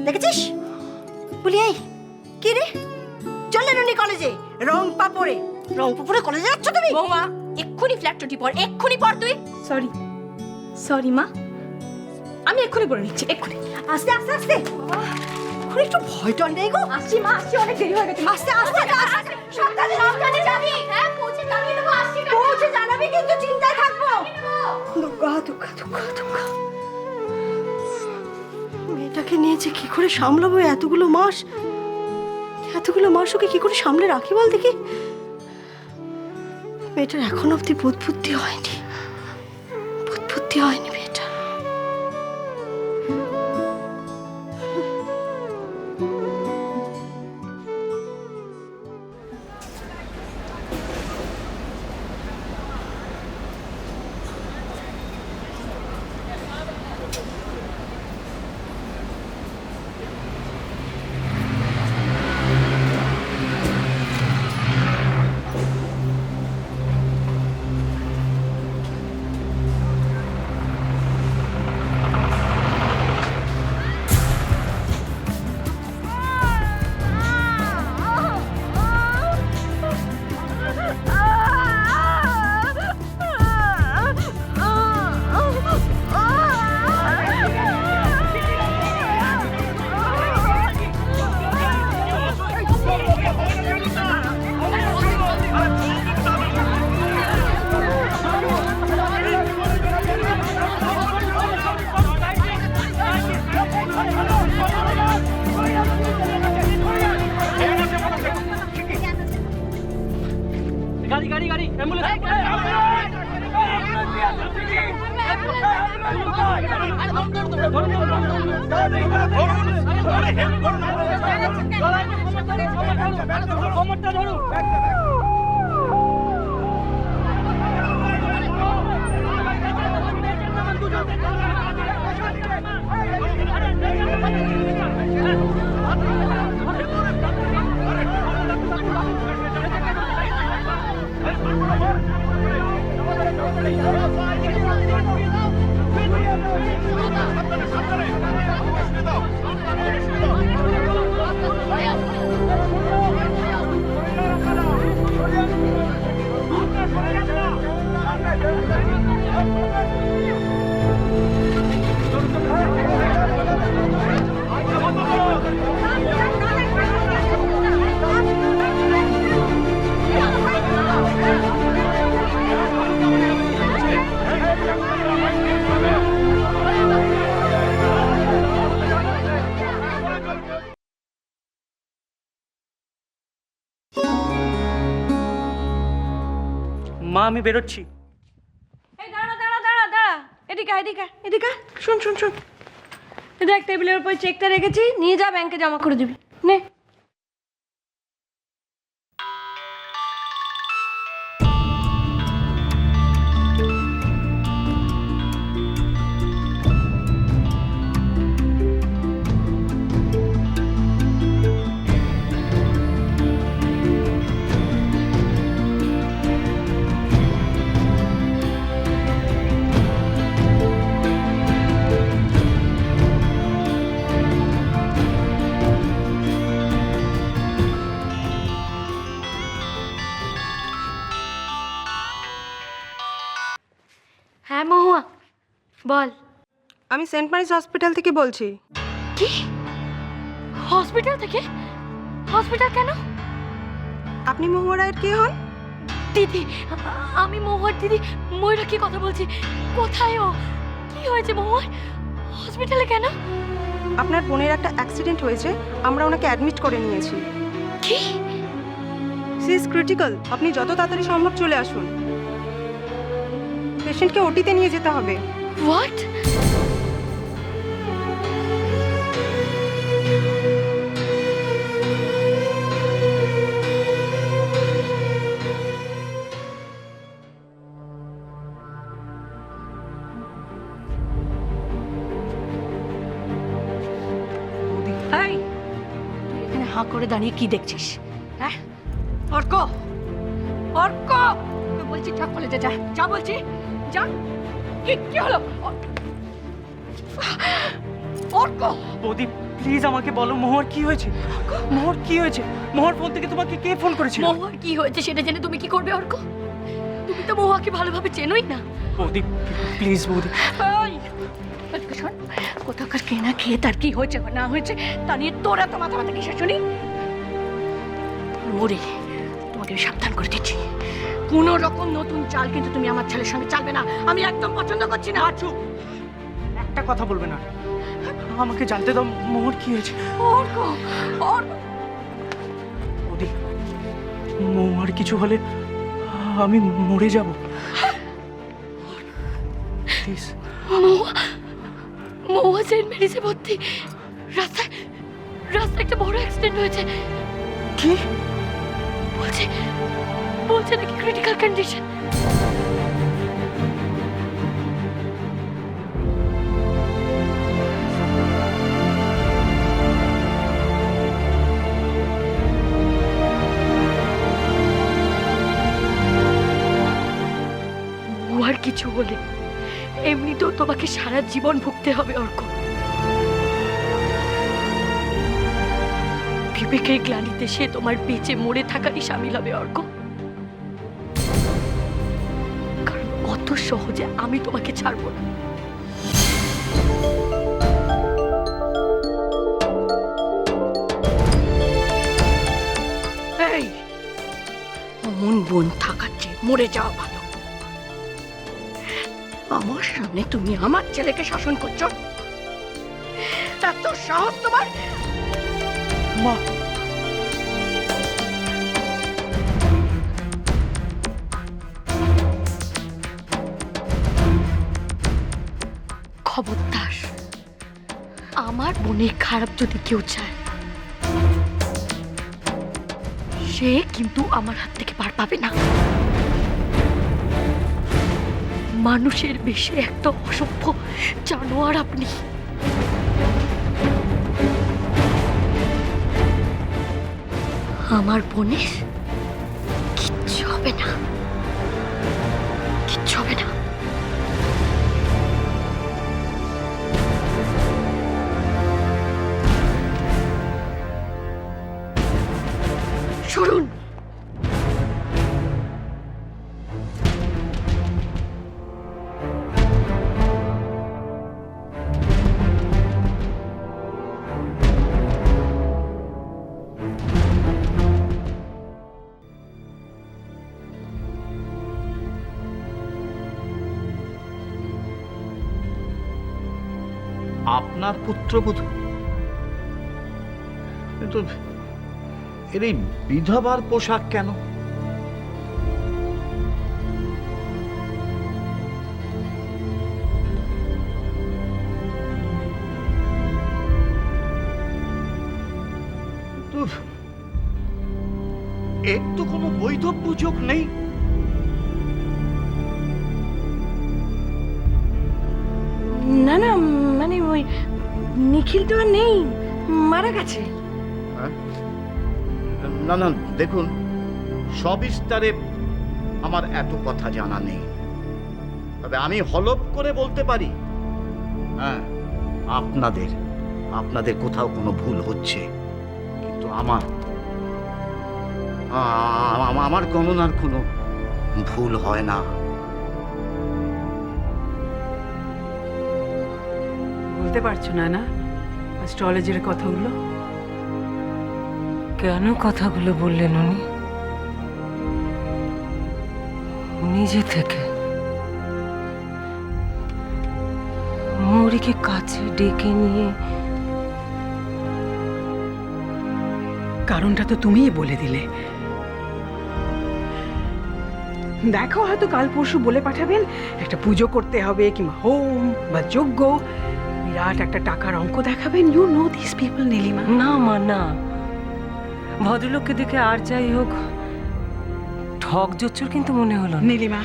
দেখেছিস? বলি এই কি রে, চলে নি কলেজে রং পাপড়ে কলেজে যাচ্ছ তুমি? বৌমা এক্ষুনি ফ্ল্যাট টুটি পর, এক্ষুনি পর তুই। সরি সরি মা, আমি এক্ষুনি পরে নিচ্ছি, এক্ষুনি। আস্তে আস্তে আস্তে, ওরে একটু ভয় টয় নেই গো। আসছি মা, আসছি, অনেক দেরি হয়ে গেছে। আস্তে আস্তে আস্তে, সাবধানে সাবধানে যাবি। হ্যাঁ পৌঁছে জানিয়ে দেবো, আসছি। পৌঁছে জানাবি, কিন্তু চিন্তায় থাকবো। দুর্গা দুর্গা দুর্গা দুর্গা, মেয়েটাকে নিয়ে যে কি করে সামলাবো এতগুলো মাস, ওকে কি করে সামলে রাখি বল দেখি। মেয়েটার এখন অব্দি বোধ বুদ্ধি হয়নি মেয়েটা। গাড়ি অ্যাম্বুলেন্স। মা আমি বেরোচ্ছি। এই দাঁড়া দাঁড়া দাঁড়া দাঁড়া, এদিকে এদিকে এদিকে, শুন শুন শুন, দেখ টেবিলের উপর চেকটা রেখেছি, নিয়ে যা ব্যাংকে জমা করে দিবি, নে। হ্যাঁ মহুয়া বল। আমি সেন্ট মারিস হসপিটাল থেকে বলছি। কি হসপিটাল থেকে? হসপিটাল কেন? আপনি মহুয়া রায়ের কে হন? দিদি, আমি মহুয়ার দিদি ময়ূরাকে কথা বলছি। কোথায় ও? কি হয়েছে মহুয়ার? হসপিটালে কেন? আপনার বোনের একটা অ্যাক্সিডেন্ট হয়েছে, আমরা ওনাকে অ্যাডমিট করে নিয়েছি। কি? সি ইজ ক্রিটিক্যাল, আপনি যত তাড়াতাড়ি সম্ভব চলে আসুন। পেশেন্টকে ওটিতে নিয়ে যেতে হবে। হোয়াট? এই, তুই এখানে হাঁ করে দাঁড়িয়ে কি দেখছিস? হ্যাঁ অর্ক, অর্ক, তুই বলছি যা কলেজে যা, যা বলছি যা। কি কি হলো? অর্ক, বৌদি প্লিজ আমাকে বলো মোহর কি হয়েছে? মোহর কি হয়েছে? মোহর ফোন থেকে তোমাকে কে ফোন করেছিল? মহুয়ার কি হয়েছে সেটা জেনে তুমি কি করবে অর্ক? তুমি তো মহুয়াকে ভালোভাবে চেনোই না। বৌদি প্লিজ বৌদি। এই, এদিকে শোন, কোথাকার কে না খেয়ে তার কি হয়েছে বা না হয়েছে তা নিয়ে তোরা তো মাথা মাথা কিসে শুনি? ওরে, তোমাকে আমি সাবধান করে দিচ্ছি, কোনো রকম নতুন চাল কিন্তু তুমি আমার ছেলের সঙ্গে চালবে না। আমি একদম পছন্দ করছি না। চুপ, একটা কথা বলবে না, আমাকে জানতে দাও মোহর কি হয়েছে। অর্ক, অর্ক, বৌদি মোহর কিছু হলে আমি মরে যাব প্লিজ। মহুয়া সেন্ট মেরিজে ভর্তি, রাস্তায় রাস্তায় একটা বড় অ্যাক্সিডেন্ট হয়েছে। কি বলছে বলছে নাকি ক্রিটিক্যাল কন্ডিশন। আর কিছু হলে এমনিতেও তোমাকে সারা জীবন ভুগতে হবে অর্ক। বিবেকের গ্লানিতে সে তোমার বেঁচে মরে থাকারই সামিল হবে অর্ক। কারণ অত সহজে আমি তোমাকে ছাড়বো না। এই, অমন বোন থাকার চেয়ে মরে যাওয়া ভালো। আমার সামনে তুমি আমার ছেলেকে শাসন করছো? এত সাহস তোমার? মা, খবরদার, আমার বোনের খারাপ যদি কেউ চায় সে কিন্তু আমার হাত থেকে পার পাবে না। মানুষের বেশে একটা অসভ্য জানোয়ার আপনি। আমার বোনের কিচ্ছু হবে না, কিচ্ছু হবে না। সরুন। আপনার পুত্রবধূ, কিন্তু এর এই বিধবার পোশাক কেন? কিন্তু এর তো কোনো বৈধব্য যোগ নেই। না না, মানে ওই নিখিল তো আর নেই, মারা গেছে। না না, দেখুন, সবিস্তারে আমার এত কথা জানা নেই, তবে আমি হলফ করে বলতে পারি, হ্যাঁ, আপনাদের কোথাও কোনো ভুল হচ্ছে, কিন্তু আমার গণনার কোনো ভুল হয় না। বলতে পারছো না না অ্যাস্ট্রোলজির কথাগুলো? কেন কথাগুলো বললেন উনি? নিজে থেকে মৌরিকে কাছে ডেকে নিয়ে? কারণটা তো তুমিই বলে দিলে। দেখো, হয়তো কাল পরশু বলে পাঠাবেন একটা পুজো করতে হবে কিংবা হোম বা যজ্ঞ, বিরাট একটা টাকার অঙ্ক দেখাবেন। You know this people Nilima. না মা, না, ভদ্রলোককে দেখে আর যাই হোক ঠক জচ্চুর কিন্তু মনে হলো না। নীলিমা,